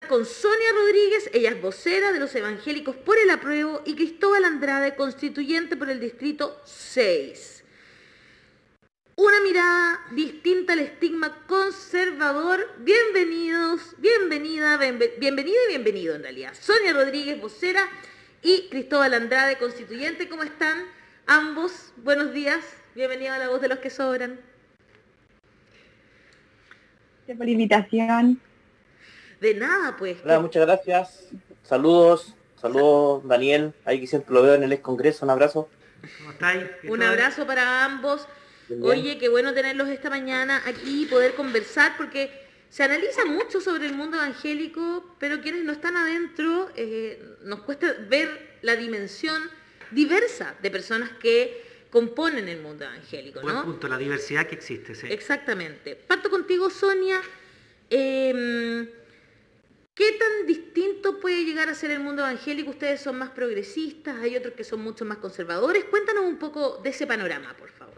con Sonia Rodríguez, ella es vocera de los Evangélicos por el Apruebo, y Cristóbal Andrade, constituyente por el Distrito 6. Una mirada distinta al estigma conservador. Bienvenidos, bienvenida y bienvenido en realidad. Sonia Rodríguez, vocera, y Cristóbal Andrade, constituyente. ¿Cómo están? Ambos, buenos días. Bienvenido a La Voz de los que Sobran. Gracias por la invitación. De nada, pues. Hola, muchas gracias. Saludos, Daniel, ahí que siempre lo veo en el ex congreso, un abrazo. ¿Cómo estáis? Un abrazo para ambos. Bien. Oye, qué bueno tenerlos esta mañana aquí y poder conversar, porque se analiza mucho sobre el mundo evangélico, pero quienes no están adentro, nos cuesta ver la dimensión diversa de personas que componen el mundo evangélico, ¿no? Buen punto, la diversidad que existe, sí. Exactamente. Parto contigo, Sonia. ¿Qué tan distinto puede llegar a ser el mundo evangélico? Ustedes son más progresistas, hay otros que son mucho más conservadores. Cuéntanos un poco de ese panorama, por favor.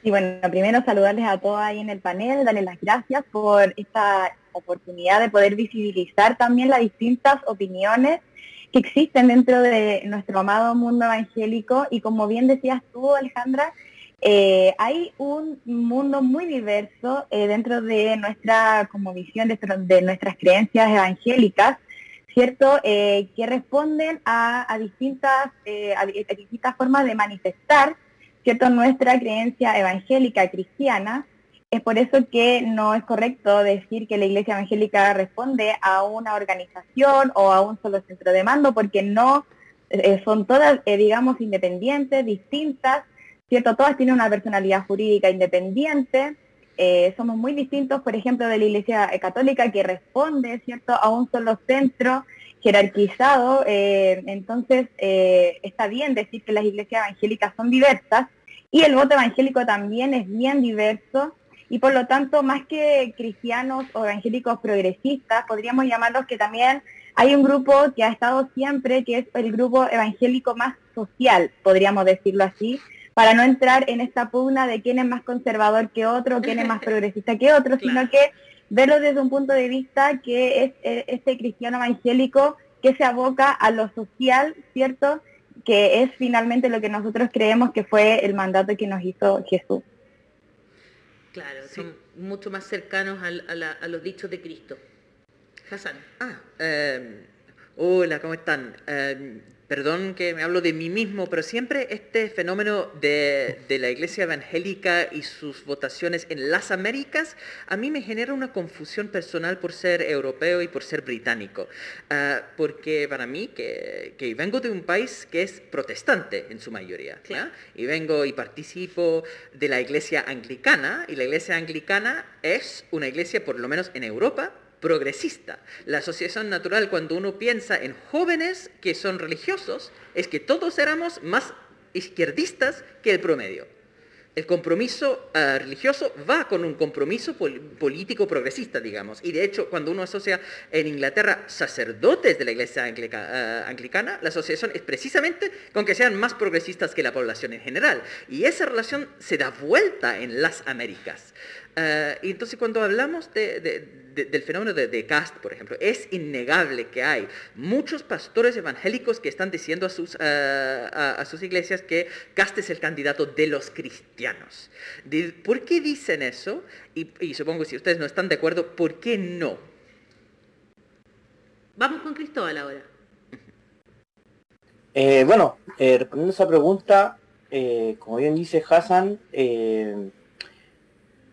Y bueno, primero saludarles a todos ahí en el panel, darles las gracias por esta oportunidad de poder visibilizar también las distintas opiniones que existen dentro de nuestro amado mundo evangélico. Y como bien decías tú, Alejandra, hay un mundo muy diverso dentro de nuestra como visión de nuestras creencias evangélicas, ¿cierto? Que responden a distintas formas de manifestar, ¿cierto?, nuestra creencia evangélica cristiana. Es por eso que no es correcto decir que la Iglesia Evangélica responde a una organización o a un solo centro de mando, porque no son todas, digamos, independientes, distintas, ¿cierto? Todas tienen una personalidad jurídica independiente. Somos muy distintos, por ejemplo, de la Iglesia Católica, que responde, ¿cierto?, a un solo centro jerarquizado. Entonces, está bien decir que las iglesias evangélicas son diversas, y el voto evangélico también es bien diverso, y por lo tanto, más que cristianos o evangélicos progresistas, podríamos llamarlos que también hay un grupo que ha estado siempre, que es el grupo evangélico más social, podríamos decirlo así, para no entrar en esta pugna de quién es más conservador que otro, quién es más progresista que otro, Claro. Sino que verlo desde un punto de vista que es este cristiano evangélico que se aboca a lo social, ¿cierto?, que es finalmente lo que nosotros creemos que fue el mandato que nos hizo Jesús. Claro, Sí. son mucho más cercanos a los dichos de Cristo. Hassan. Hola, ¿cómo están? Perdón que me hablo de mí mismo, pero siempre este fenómeno de la Iglesia Evangélica y sus votaciones en las Américas, a mí me genera una confusión personal por ser europeo y por ser británico. Porque para mí, que vengo de un país que es protestante en su mayoría, Claro. y vengo y participo de la Iglesia Anglicana, y la Iglesia Anglicana es una iglesia, por lo menos en Europa, progresista. La asociación natural, cuando uno piensa en jóvenes que son religiosos, es que todos éramos más izquierdistas que el promedio. El compromiso religioso va con un compromiso político progresista, digamos. Y de hecho, cuando uno asocia en Inglaterra sacerdotes de la iglesia anglicana, la asociación es precisamente con que sean más progresistas que la población en general. Y esa relación se da vuelta en las Américas. Y entonces cuando hablamos del fenómeno de caste, por ejemplo, es innegable que hay muchos pastores evangélicos que están diciendo a sus iglesias que caste es el candidato de los cristianos. ¿Por qué dicen eso? Y supongo que si ustedes no están de acuerdo, ¿por qué no? Vamos con Cristóbal ahora. Respondiendo a esa pregunta, como bien dice Hassan,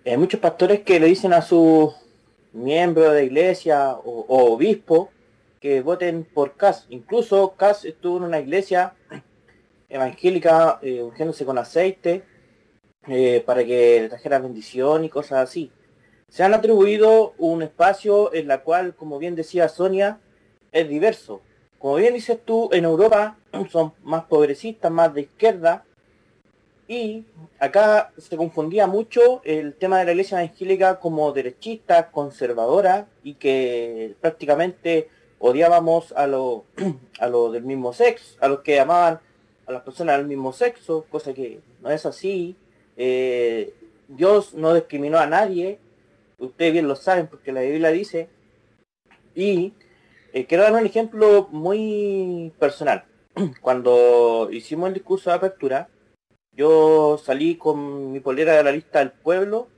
hay muchos pastores que le dicen a sus miembros de iglesia o obispos que voten por Kass. Incluso Kass estuvo en una iglesia evangélica ungiéndose con aceite para que le trajera bendición y cosas así. Se han atribuido un espacio en la cual, como bien decía Sonia, es diverso. Como bien dices tú, en Europa son más progresistas, más de izquierda, y acá se confundía mucho el tema de la iglesia evangélica como derechista, conservadora, y que prácticamente odiábamos a los del mismo sexo, a los que amaban a las personas del mismo sexo, cosa que no es así. Dios no discriminó a nadie, ustedes bien lo saben porque la Biblia dice Y quiero dar un ejemplo muy personal. Cuando hicimos el discurso de apertura, yo salí con mi polera de la lista del pueblo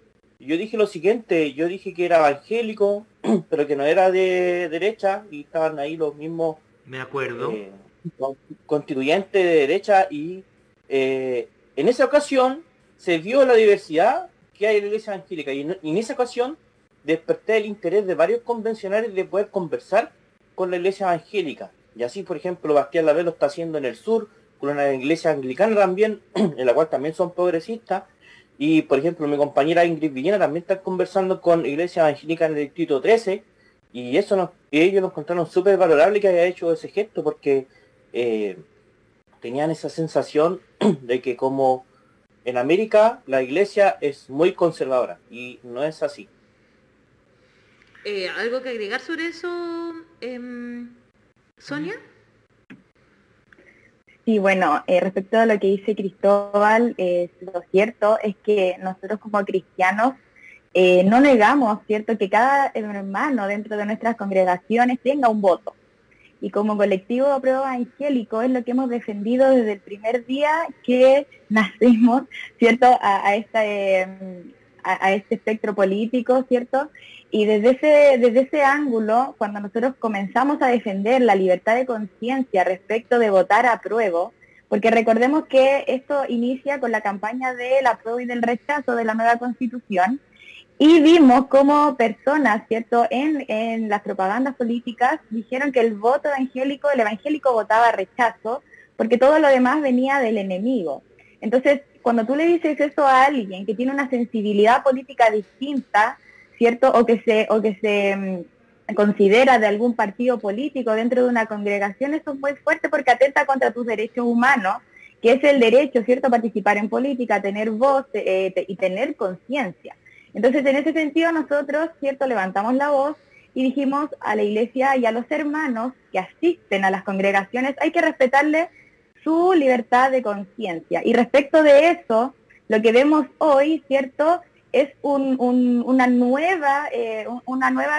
y yo dije lo siguiente, yo dije que era evangélico, pero que no era de derecha, y estaban ahí los mismos Me acuerdo. constituyentes de derecha, y en esa ocasión se vio la diversidad que hay en la iglesia evangélica, y en esa ocasión desperté el interés de varios convencionales de poder conversar con la iglesia evangélica. Y así, por ejemplo, Bastián Lavés lo está haciendo en el sur, con una iglesia anglicana también, en la cual también son progresistas. Y, por ejemplo, mi compañera Ingrid Villena también está conversando con iglesia evangélica en el distrito 13. Y ellos nos contaron súper valorable que haya hecho ese gesto, porque tenían esa sensación de que como en América la iglesia es muy conservadora, y no es así. ¿Algo que agregar sobre eso, Sonia? Sí, bueno, respecto a lo que dice Cristóbal, lo cierto es que nosotros como cristianos no negamos, ¿cierto?, que cada hermano dentro de nuestras congregaciones tenga un voto. Y como colectivo de apruebo evangélico es lo que hemos defendido desde el primer día que nacimos, ¿cierto?, a este espectro político, ¿cierto? Y desde ese ángulo, cuando nosotros comenzamos a defender la libertad de conciencia respecto de votar apruebo, porque recordemos que esto inicia con la campaña del apruebo y del rechazo de la nueva Constitución, y vimos cómo personas, ¿cierto?, en las propagandas políticas dijeron que el evangélico votaba rechazo, porque todo lo demás venía del enemigo. Entonces, cuando tú le dices eso a alguien que tiene una sensibilidad política distinta, ¿cierto?, o que se considera de algún partido político dentro de una congregación, eso es muy fuerte porque atenta contra tus derechos humanos, que es el derecho, ¿cierto?, a participar en política, a tener voz y tener conciencia. Entonces, en ese sentido, nosotros, ¿cierto?, levantamos la voz y dijimos a la iglesia y a los hermanos que asisten a las congregaciones, hay que respetarle su libertad de conciencia. Y respecto de eso, lo que vemos hoy, ¿cierto?, es una nueva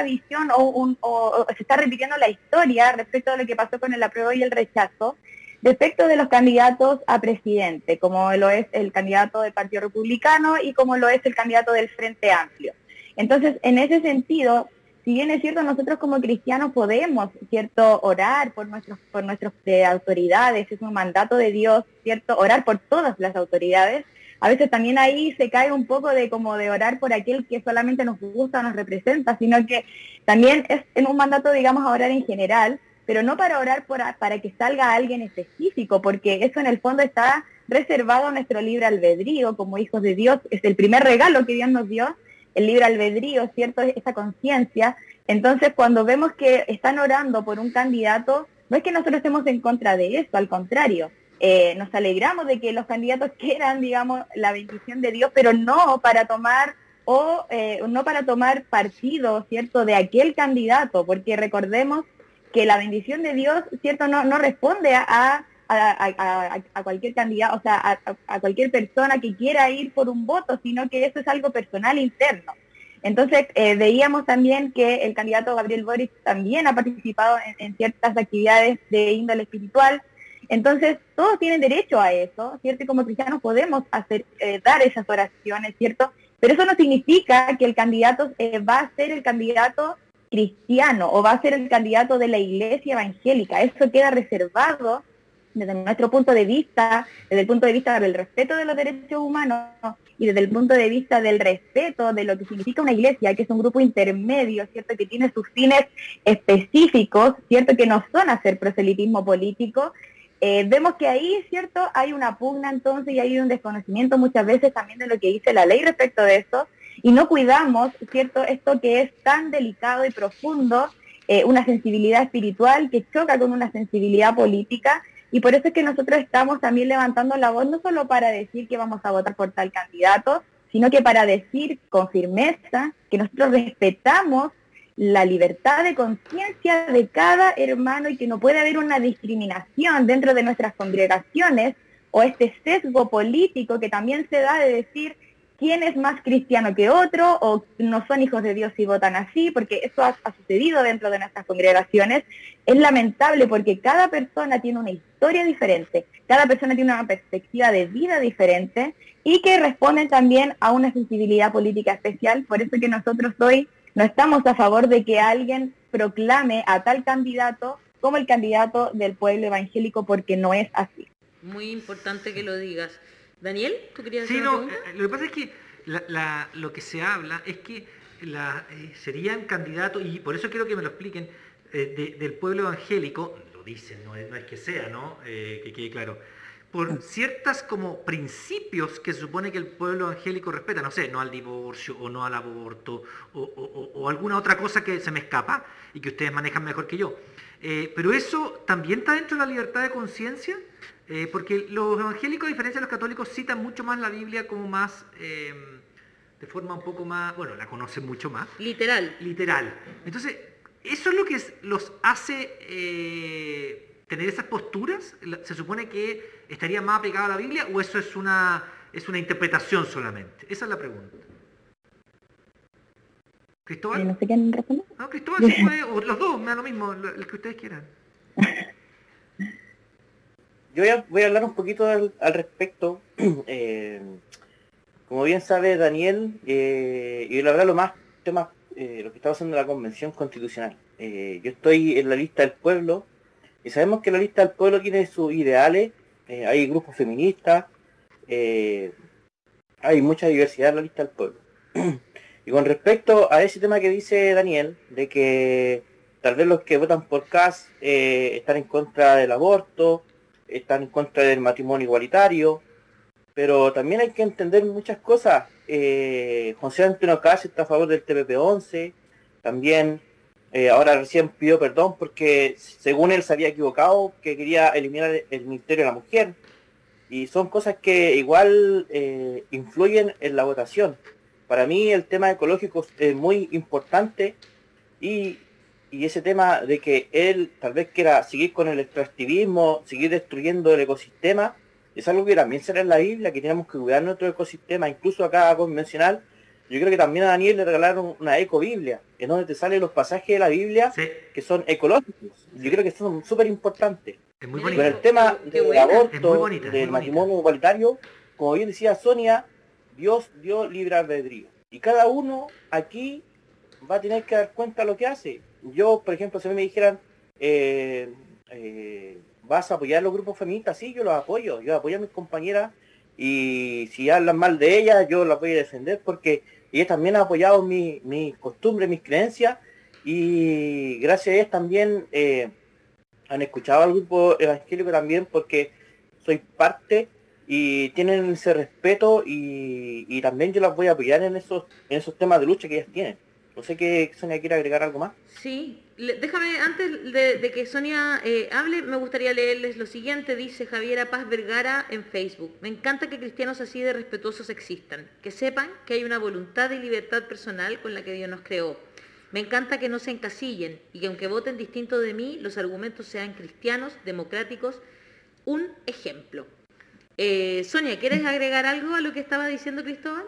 visión o se está repitiendo la historia respecto de lo que pasó con el apruebo y el rechazo, respecto de los candidatos a presidente, como lo es el candidato del Partido Republicano y como lo es el candidato del Frente Amplio. Entonces, en ese sentido, si bien es cierto, nosotros como cristianos podemos, ¿cierto?, orar por nuestras autoridades, es un mandato de Dios, ¿cierto?, orar por todas las autoridades. A veces también ahí se cae un poco de orar por aquel que solamente nos gusta o nos representa, sino que también es en un mandato, digamos, a orar en general, pero no para orar para que salga alguien específico, porque eso en el fondo está reservado a nuestro libre albedrío como hijos de Dios. Es el primer regalo que Dios nos dio, el libre albedrío, ¿cierto?, esa conciencia. Entonces, cuando vemos que están orando por un candidato, no es que nosotros estemos en contra de eso, al contrario. Nos alegramos de que los candidatos quieran, digamos, la bendición de Dios, pero no para tomar partido, ¿cierto?, de aquel candidato, porque recordemos que la bendición de Dios, ¿cierto?, no responde a cualquier candidato, o sea, a cualquier persona que quiera ir por un voto, sino que eso es algo personal interno. Entonces, veíamos también que el candidato Gabriel Boric también ha participado en ciertas actividades de índole espiritual. Entonces, todos tienen derecho a eso, ¿cierto? Y como cristianos podemos dar esas oraciones, ¿cierto? Pero eso no significa que el candidato va a ser el candidato cristiano o va a ser el candidato de la iglesia evangélica. Eso queda reservado desde nuestro punto de vista, desde el punto de vista del respeto de los derechos humanos y desde el punto de vista del respeto de lo que significa una iglesia, que es un grupo intermedio, ¿cierto?, que tiene sus fines específicos, ¿cierto?, que no son hacer proselitismo político. Vemos que ahí, ¿cierto?, hay una pugna entonces y hay un desconocimiento muchas veces también de lo que dice la ley respecto de eso, y no cuidamos, ¿cierto?, esto que es tan delicado y profundo, una sensibilidad espiritual que choca con una sensibilidad política, y por eso es que nosotros estamos también levantando la voz, no solo para decir que vamos a votar por tal candidato, sino que para decir con firmeza que nosotros respetamos la libertad de conciencia de cada hermano y que no puede haber una discriminación dentro de nuestras congregaciones o este sesgo político que también se da de decir quién es más cristiano que otro, o no son hijos de Dios y votan así, porque eso ha sucedido dentro de nuestras congregaciones. Es lamentable porque cada persona tiene una historia diferente, cada persona tiene una perspectiva de vida diferente y que responden también a una sensibilidad política especial. Por eso que nosotros hoy no estamos a favor de que alguien proclame a tal candidato como el candidato del pueblo evangélico, porque no es así. Muy importante que lo digas. Daniel, ¿tú querías decir Sí, una no, pregunta? lo que pasa es que lo que se habla es que serían candidatos, y por eso quiero que me lo expliquen, del pueblo evangélico, lo dicen, no es que sea, ¿no? Que quede claro, por ciertas como principios que se supone que el pueblo evangélico respeta, no sé, no al divorcio o no al aborto o alguna otra cosa que se me escapa y que ustedes manejan mejor que yo. Pero eso también está dentro de la libertad de conciencia, porque los evangélicos, a diferencia de los católicos, citan mucho más la Biblia como más, de forma un poco más, bueno, la conocen mucho más. Literal. Literal. Entonces, ¿eso es lo que los hace tener esas posturas? ¿Se supone que estaría más apegado a la Biblia o eso es una interpretación solamente? Esa es la pregunta. ¿Cristóbal? No sé quién responde. No, Cristóbal, sí puede, o los dos, me da lo mismo, el que ustedes quieran. Yo voy a hablar un poquito al respecto. Como bien sabe Daniel, y la verdad lo que está pasando en la Convención Constitucional. Yo estoy en la lista del pueblo, y sabemos que la lista del pueblo tiene sus ideales, hay grupos feministas, hay mucha diversidad en la lista del pueblo. Y con respecto a ese tema que dice Daniel, de que tal vez los que votan por Kast están en contra del aborto, están en contra del matrimonio igualitario, pero también hay que entender muchas cosas. José Antonio Kast está a favor del TPP-11, también ahora recién pidió perdón porque según él se había equivocado, que quería eliminar el Ministerio de la Mujer, y son cosas que igual influyen en la votación. Para mí el tema ecológico es muy importante y ese tema de que él tal vez quiera seguir con el extractivismo, seguir destruyendo el ecosistema, es algo que también será en la Biblia, que tenemos que cuidar nuestro ecosistema, incluso acá convencional. Yo creo que también a Daniel le regalaron una ecobiblia, en donde te salen los pasajes de la Biblia Sí. que son ecológicos. Yo creo que son súper importantes. Es muy Mira, Con bonito. el tema Qué del buena. Es muy aborto, bonita, es del muy matrimonio igualitario, como bien decía Sonia, Dios dio libre albedrío. Y cada uno aquí va a tener que dar cuenta de lo que hace. Yo, por ejemplo, si a mí me dijeran, ¿vas a apoyar a los grupos feministas? Sí, yo los apoyo. Yo apoyo a mis compañeras y si hablan mal de ellas, yo las voy a defender porque ellas también han apoyado mis costumbres, mis creencias y gracias a ellas también han escuchado al grupo evangélico también porque soy parte y tienen ese respeto y también yo las voy a apoyar en esos temas de lucha que ellas tienen. No sé que Sonia quiere agregar algo más. Sí, déjame, antes de que Sonia hable, me gustaría leerles lo siguiente. Dice Javiera Paz Vergara en Facebook: me encanta que cristianos así de respetuosos existan, que sepan que hay una voluntad y libertad personal con la que Dios nos creó. Me encanta que no se encasillen y que aunque voten distinto de mí, los argumentos sean cristianos, democráticos. Un ejemplo. Sonia, ¿quieres agregar algo a lo que estaba diciendo Cristóbal?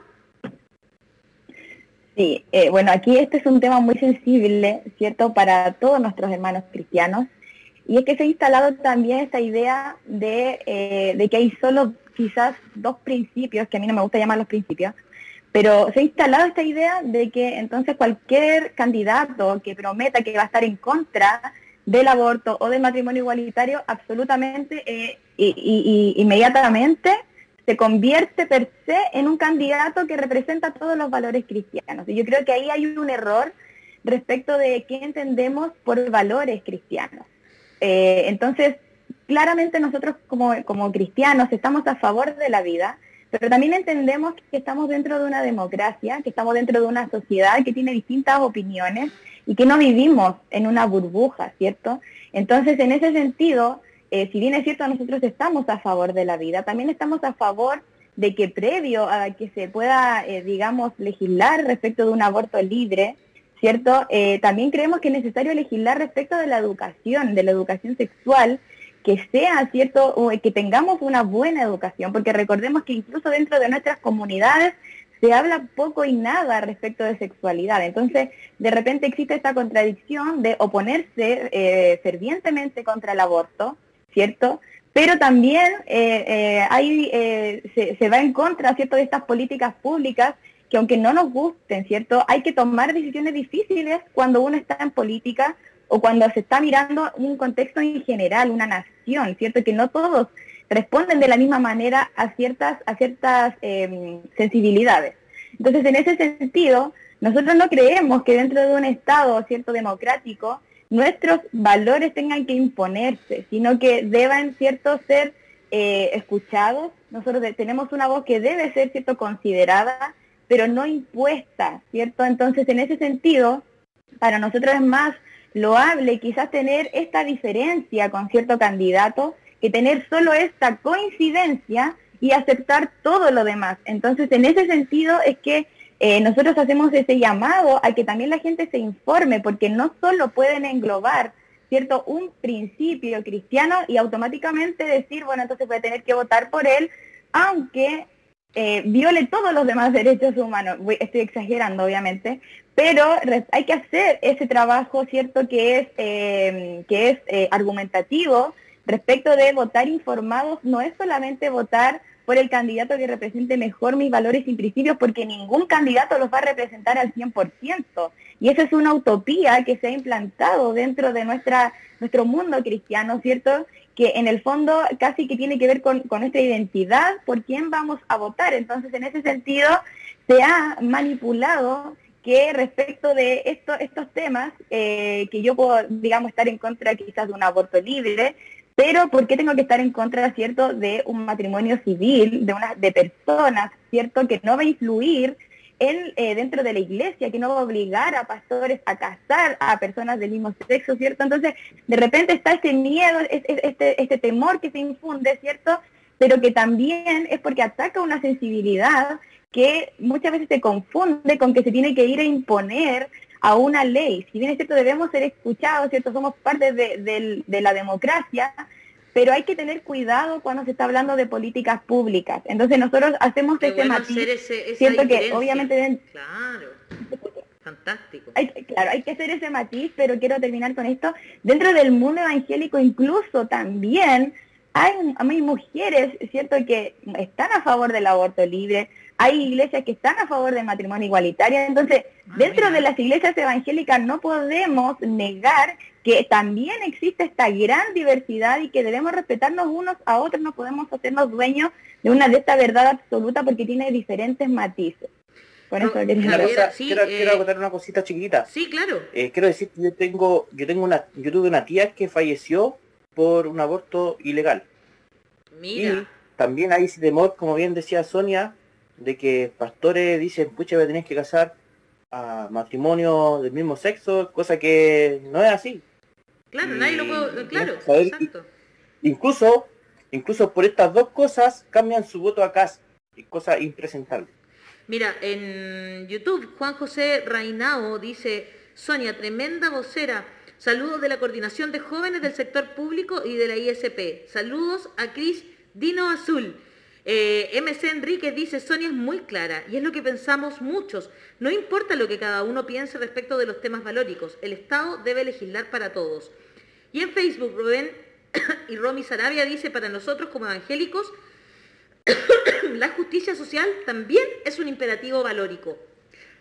Sí, bueno, aquí este es un tema muy sensible, ¿cierto?, para todos nuestros hermanos cristianos, y es que se ha instalado también esta idea de que hay solo quizás dos principios, que a mí no me gusta llamar los principios, pero se ha instalado esta idea de que entonces cualquier candidato que prometa que va a estar en contra del aborto o del matrimonio igualitario, absolutamente, inmediatamente se convierte per se en un candidato que representa todos los valores cristianos. Y yo creo que ahí hay un error respecto de qué entendemos por valores cristianos. Entonces, claramente nosotros como cristianos estamos a favor de la vida, pero también entendemos que estamos dentro de una democracia, que estamos dentro de una sociedad que tiene distintas opiniones y que no vivimos en una burbuja, ¿cierto? Entonces, en ese sentido, si bien es cierto, nosotros estamos a favor de la vida, también estamos a favor de que previo a que se pueda, digamos, legislar respecto de un aborto libre, ¿cierto? También creemos que es necesario legislar respecto de la educación sexual, que sea, ¿cierto?, o que tengamos una buena educación, porque recordemos que incluso dentro de nuestras comunidades se habla poco y nada respecto de sexualidad. Entonces, de repente existe esta contradicción de oponerse fervientemente contra el aborto, ¿cierto? Pero también se va en contra, ¿cierto?, de estas políticas públicas que, aunque no nos gusten, ¿cierto?, hay que tomar decisiones difíciles cuando uno está en política o cuando se está mirando un contexto en general, una nación, ¿cierto?, que no todos responden de la misma manera a ciertas sensibilidades. Entonces, en ese sentido, nosotros no creemos que dentro de un Estado, ¿cierto?, democrático, nuestros valores tengan que imponerse, sino que deban, ¿cierto?, ser escuchados. Nosotros tenemos una voz que debe ser, ¿cierto?, considerada, pero no impuesta, ¿cierto? Entonces, en ese sentido, para nosotros es más loable quizás tener esta diferencia con cierto candidato que tener solo esta coincidencia y aceptar todo lo demás. Entonces, en ese sentido es que nosotros hacemos ese llamado a que también la gente se informe, porque no solo pueden englobar, ¿cierto?, un principio cristiano y automáticamente decir, bueno, entonces voy a tener que votar por él, aunque viole todos los demás derechos humanos. Estoy exagerando, obviamente, pero hay que hacer ese trabajo, ¿cierto?, que es argumentativo respecto de votar informados. No es solamente votar por el candidato que represente mejor mis valores y principios, porque ningún candidato los va a representar al 100%. Y esa es una utopía que se ha implantado dentro de nuestro mundo cristiano, ¿cierto?, que en el fondo casi que tiene que ver con nuestra identidad, por quién vamos a votar. Entonces, en ese sentido, se ha manipulado que respecto de estos temas, que yo puedo, digamos, estar en contra quizás de un aborto libre, pero ¿por qué tengo que estar en contra, cierto, de un matrimonio civil, de personas, cierto, que no va a influir dentro de la iglesia, que no va a obligar a pastores a casar a personas del mismo sexo, ¿cierto? Entonces, de repente está este miedo, este temor que se infunde, ¿cierto? Pero que también es porque ataca una sensibilidad que muchas veces se confunde con que se tiene que ir a imponer a una ley. Si bien es cierto, debemos ser escuchados, ¿cierto? Somos parte de la democracia, pero hay que tener cuidado cuando se está hablando de políticas públicas. Entonces nosotros hacemos ese matiz, siento que obviamente... Claro, fantástico. Claro, hay que hacer ese matiz, pero quiero terminar con esto. Dentro del mundo evangélico incluso también hay mujeres, ¿cierto?, que están a favor del aborto libre, hay iglesias que están a favor del matrimonio igualitario. Entonces, dentro de las iglesias evangélicas no podemos negar que también existe esta gran diversidad y que debemos respetarnos unos a otros, no podemos hacernos dueños de esta verdad absoluta porque tiene diferentes matices. Con eso quiero acotar una cosita chiquitita. Sí, claro. Quiero decir que yo tuve una tía que falleció por un aborto ilegal. Mira. Y también hay ese temor, como bien decía Sonia, de que pastores dicen, pucha, voy a tener que casar a matrimonio del mismo sexo, cosa que no es así. Claro, nadie lo puede... Claro, exacto. Incluso por estas dos cosas cambian su voto a Kast, cosa impresentable. Mira, en YouTube, Juan José Rainao dice, Sonia, tremenda vocera. Saludos de la Coordinación de Jóvenes del Sector Público y de la ISP. Saludos a Cris Dino Azul. MC Enríquez dice, Sonia es muy clara y es lo que pensamos muchos. No importa lo que cada uno piense respecto de los temas valóricos, el Estado debe legislar para todos. Y en Facebook, Rubén y Romy Sarabia dice, para nosotros como evangélicos, la justicia social también es un imperativo valórico.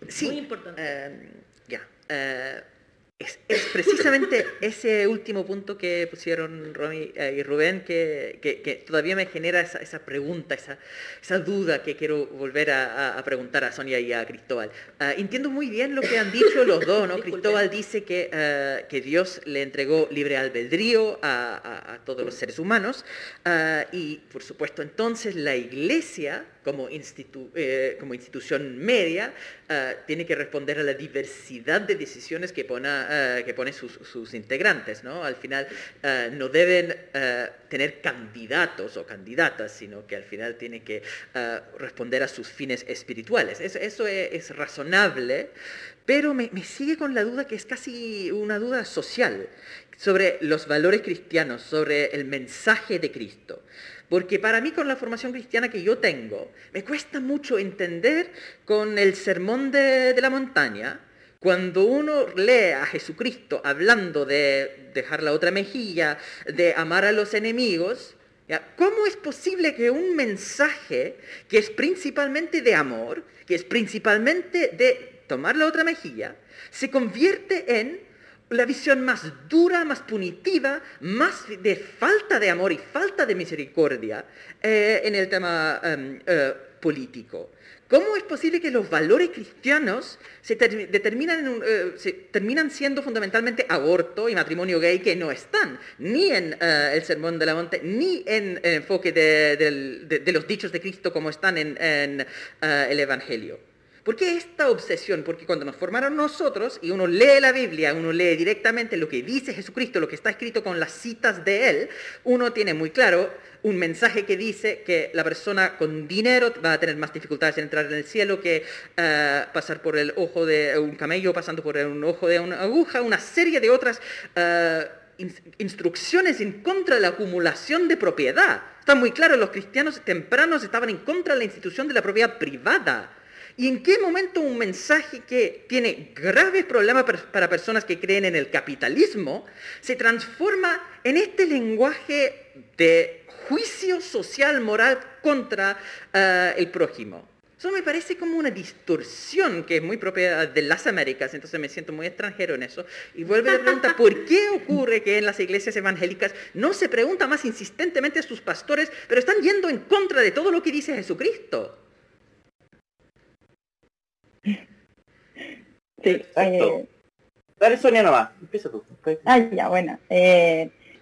Sí, muy importante. Es precisamente ese último punto que pusieron Romy y Rubén que todavía me genera esa pregunta, esa duda que quiero volver a preguntar a Sonia y a Cristóbal. Entiendo muy bien lo que han dicho los dos, ¿no? Cristóbal dice que Dios le entregó libre albedrío a todos los seres humanos y, por supuesto, entonces la Iglesia, como institución media, tiene que responder a la diversidad de decisiones que pone sus integrantes, ¿no? Al final no deben tener candidatos o candidatas, sino que al final tiene que responder a sus fines espirituales. Eso es razonable, pero me sigue con la duda que es casi una duda social sobre los valores cristianos, sobre el mensaje de Cristo. Porque para mí, con la formación cristiana que yo tengo, me cuesta mucho entender con el sermón de la montaña, cuando uno lee a Jesucristo hablando de dejar la otra mejilla, de amar a los enemigos, ¿ya? ¿Cómo es posible que un mensaje que es principalmente de amor, que es principalmente de tomar la otra mejilla, se convierte en la visión más dura, más punitiva, más de falta de amor y falta de misericordia en el tema político? ¿Cómo es posible que los valores cristianos se terminan siendo fundamentalmente aborto y matrimonio gay, que no están ni en el Sermón de la Monte, ni en el enfoque de los dichos de Cristo como están en el Evangelio? ¿Por qué esta obsesión? Porque cuando nos formaron nosotros y uno lee la Biblia, uno lee directamente lo que dice Jesucristo, lo que está escrito con las citas de Él, uno tiene muy claro un mensaje que dice que la persona con dinero va a tener más dificultades en entrar en el cielo que pasar por el ojo de un camello, pasando por un ojo de una aguja, una serie de otras instrucciones en contra de la acumulación de propiedad. Está muy claro, los cristianos tempranos estaban en contra de la institución de la propiedad privada. ¿Y en qué momento un mensaje que tiene graves problemas para personas que creen en el capitalismo se transforma en este lenguaje de juicio social, moral contra el prójimo? Eso me parece como una distorsión que es muy propia de las Américas, entonces me siento muy extranjero en eso. Y vuelve la pregunta, ¿por qué ocurre que en las iglesias evangélicas no se pregunta más insistentemente a sus pastores, pero están yendo en contra de todo lo que dice Jesucristo? Sí, Dale, Sonia, nomás. Empieza tú. ya, bueno.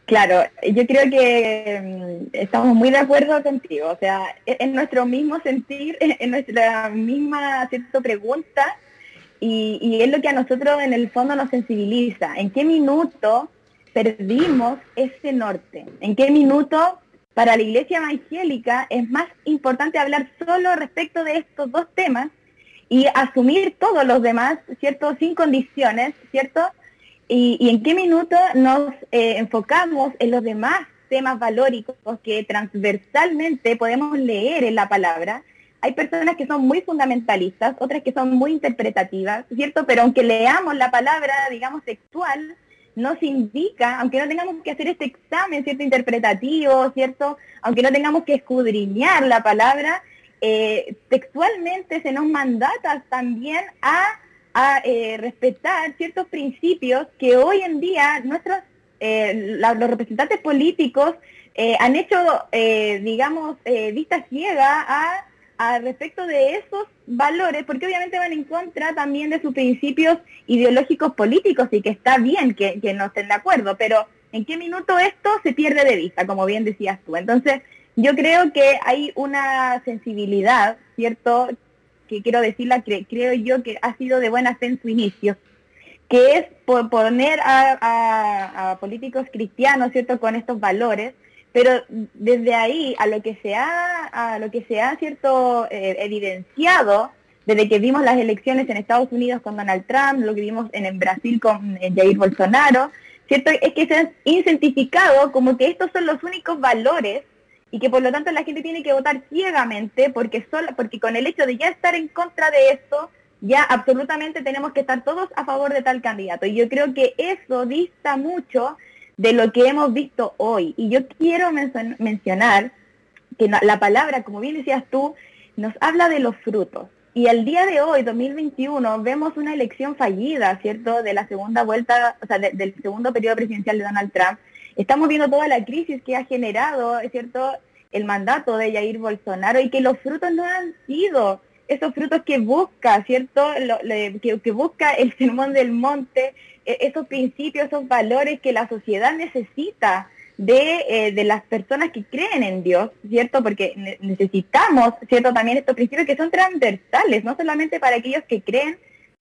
Claro, yo creo que estamos muy de acuerdo contigo. O sea, en nuestro mismo sentir, en nuestra misma pregunta, y es lo que a nosotros en el fondo nos sensibiliza. ¿En qué minuto perdimos ese norte? ¿En qué minuto para la iglesia evangélica es más importante hablar solo respecto de estos dos temas y asumir todos los demás, ¿cierto? Sin condiciones, ¿cierto? Y en qué minuto nos enfocamos en los demás temas valóricos que transversalmente podemos leer en la palabra. Hay personas que son muy fundamentalistas, otras que son muy interpretativas, ¿cierto? Pero aunque leamos la palabra, digamos, textual, nos indica, aunque no tengamos que hacer este examen, ¿cierto? Interpretativo, ¿cierto? Aunque no tengamos que escudriñar la palabra, textualmente se nos mandata también a respetar ciertos principios que hoy en día los representantes políticos han hecho, digamos, vista ciega a respecto de esos valores, porque obviamente van en contra también de sus principios ideológicos políticos, y que está bien que no estén de acuerdo, pero ¿en qué minuto esto se pierde de vista, como bien decías tú? Entonces, yo creo que hay una sensibilidad, ¿cierto?, que quiero decirla, creo yo que ha sido de buena fe en su inicio, que es poner a políticos cristianos, ¿cierto?, con estos valores, pero desde ahí a lo que se ha ¿cierto?, evidenciado desde que vimos las elecciones en Estados Unidos con Donald Trump, lo que vimos en Brasil con Jair Bolsonaro, ¿cierto?, es que se han incentificado como que estos son los únicos valores y que por lo tanto la gente tiene que votar ciegamente porque con el hecho de ya estar en contra de esto, ya absolutamente tenemos que estar todos a favor de tal candidato. Y yo creo que eso dista mucho de lo que hemos visto hoy. Y yo quiero mencionar que la palabra, como bien decías tú, nos habla de los frutos. Y el día de hoy, 2021, vemos una elección fallida, ¿cierto?, de la segunda vuelta, o sea, del segundo periodo presidencial de Donald Trump. Estamos viendo toda la crisis que ha generado, ¿cierto?, el mandato de Jair Bolsonaro, y que los frutos no han sido esos frutos que busca, ¿cierto?, que busca el Sermón del Monte, esos principios, esos valores que la sociedad necesita de las personas que creen en Dios, ¿cierto?, porque necesitamos, ¿cierto?, también estos principios que son transversales, no solamente para aquellos que creen,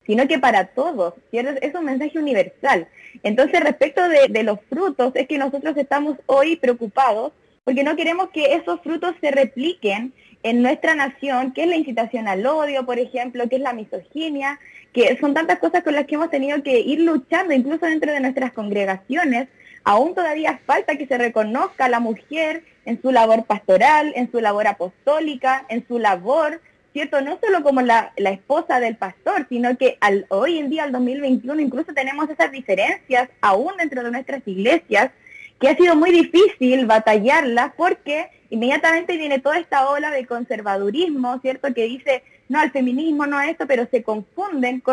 sino que para todos, ¿cierto? Es un mensaje universal. Entonces, respecto de los frutos, es que nosotros estamos hoy preocupados porque no queremos que esos frutos se repliquen en nuestra nación, que es la incitación al odio, por ejemplo, que es la misoginia, que son tantas cosas con las que hemos tenido que ir luchando, incluso dentro de nuestras congregaciones, aún todavía falta que se reconozca a la mujer en su labor pastoral, en su labor apostólica, en su labor, ¿cierto? No solo como la esposa del pastor, sino que hoy en día, al 2021, incluso tenemos esas diferencias aún dentro de nuestras iglesias, que ha sido muy difícil batallarlas porque inmediatamente viene toda esta ola de conservadurismo, ¿cierto? Que dice, no al feminismo, no a esto, pero se confunden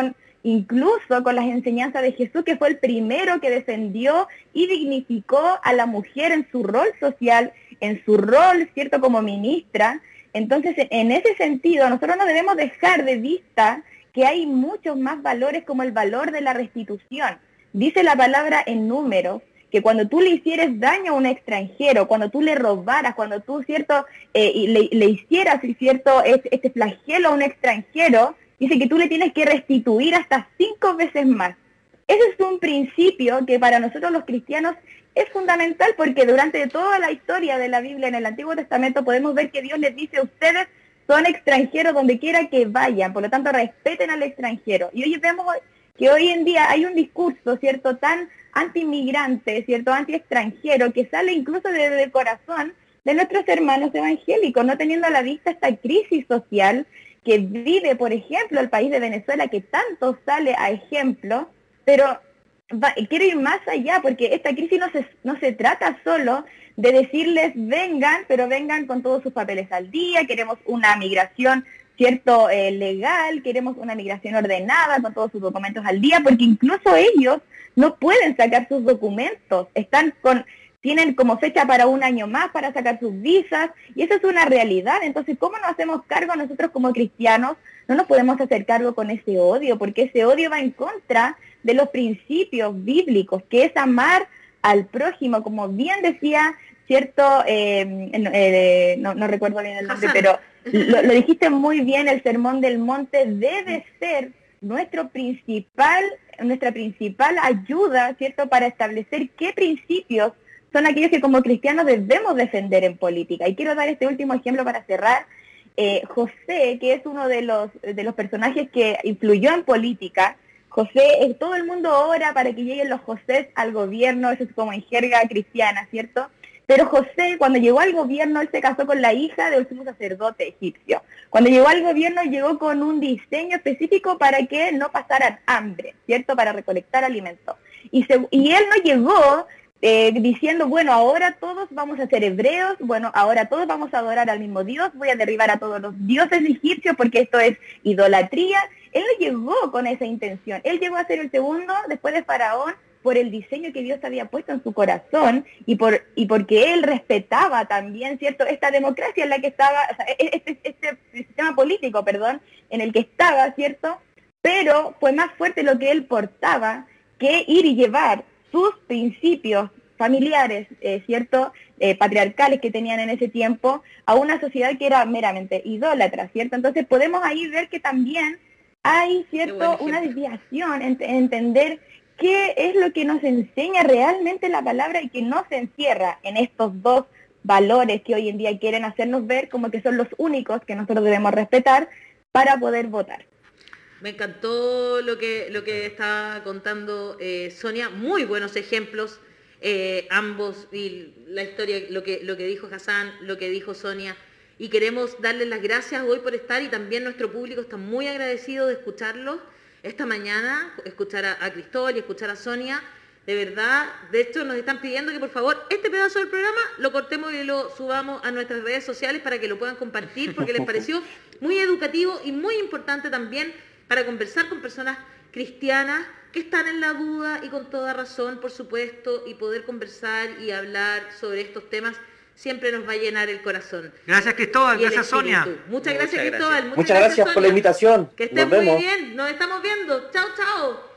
incluso con las enseñanzas de Jesús, que fue el primero que defendió y dignificó a la mujer en su rol social, en su rol, ¿cierto?, como ministra. Entonces, en ese sentido, nosotros no debemos dejar de vista que hay muchos más valores, como el valor de la restitución. Dice la palabra en Números que cuando tú le hicieres daño a un extranjero, cuando tú le robaras, cuando tú, ¿cierto?, le hicieras, ¿cierto?, este flagelo a un extranjero, dice que tú le tienes que restituir hasta 5 veces más. Ese es un principio que para nosotros los cristianos es fundamental, porque durante toda la historia de la Biblia en el Antiguo Testamento podemos ver que Dios les dice: ustedes son extranjeros donde quiera que vayan, por lo tanto respeten al extranjero. Y hoy vemos que hoy en día hay un discurso, ¿cierto?, tan anti-inmigrante, ¿cierto?, anti-extranjero, que sale incluso desde el corazón de nuestros hermanos evangélicos, no teniendo a la vista esta crisis social que vive, por ejemplo, el país de Venezuela, que tanto sale a ejemplo, pero quiero ir más allá, porque esta crisis no se trata solo de decirles vengan, pero vengan con todos sus papeles al día, queremos una migración, ¿cierto?, legal, queremos una migración ordenada, con todos sus documentos al día, porque incluso ellos no pueden sacar sus documentos, tienen como fecha para 1 año más para sacar sus visas, y eso es una realidad. Entonces, ¿cómo nos hacemos cargo nosotros como cristianos? No nos podemos hacer cargo con ese odio, porque ese odio va en contra de los principios bíblicos, que es amar al prójimo, como bien decía, ¿cierto? No recuerdo bien el nombre, pero lo dijiste muy bien, el Sermón del Monte debe ser nuestra principal ayuda, ¿cierto?, para establecer qué principios son aquellos que como cristianos debemos defender en política. Y quiero dar este último ejemplo para cerrar. José, que es uno de los personajes que influyó en política. José, todo el mundo ora para que lleguen los Josés al gobierno, eso es como en jerga cristiana, ¿cierto? Pero José, cuando llegó al gobierno, él se casó con la hija del sumo sacerdote egipcio. Cuando llegó al gobierno, llegó con un diseño específico para que no pasaran hambre, ¿cierto?, para recolectar alimentos. Y él no llegó diciendo, bueno, ahora todos vamos a ser hebreos, bueno, ahora todos vamos a adorar al mismo Dios, voy a derribar a todos los dioses egipcios porque esto es idolatría. Él no llegó con esa intención, él llegó a ser el segundo después de Faraón por el diseño que Dios había puesto en su corazón y porque él respetaba también, ¿cierto?, esta democracia en la que estaba, o sea, este sistema político, perdón, en el que estaba, ¿cierto? Pero fue más fuerte lo que él portaba que ir y llevar sus principios familiares, ¿cierto?, patriarcales que tenían en ese tiempo, a una sociedad que era meramente idólatra, ¿cierto? Entonces podemos ahí ver que también hay, ¿cierto?, una desviación en entender qué es lo que nos enseña realmente la palabra y que no se encierra en estos dos valores que hoy en día quieren hacernos ver como que son los únicos que nosotros debemos respetar para poder votar. Me encantó lo que estaba contando Sonia, muy buenos ejemplos, ambos, y la historia, lo que dijo Hassan, lo que dijo Sonia, y queremos darles las gracias hoy por estar, y también nuestro público está muy agradecido de escucharlos esta mañana, escuchar a Cristóbal y escuchar a Sonia. De verdad, de hecho nos están pidiendo que por favor este pedazo del programa lo cortemos y lo subamos a nuestras redes sociales para que lo puedan compartir, porque les pareció muy educativo y muy importante también para conversar con personas cristianas que están en la duda, y con toda razón, por supuesto, y poder conversar y hablar sobre estos temas siempre nos va a llenar el corazón. Gracias, Cristóbal, gracias, Sonia. Muchas gracias, Cristóbal. Muchas gracias por la invitación. Que estén muy bien, nos estamos viendo. Chao, chao.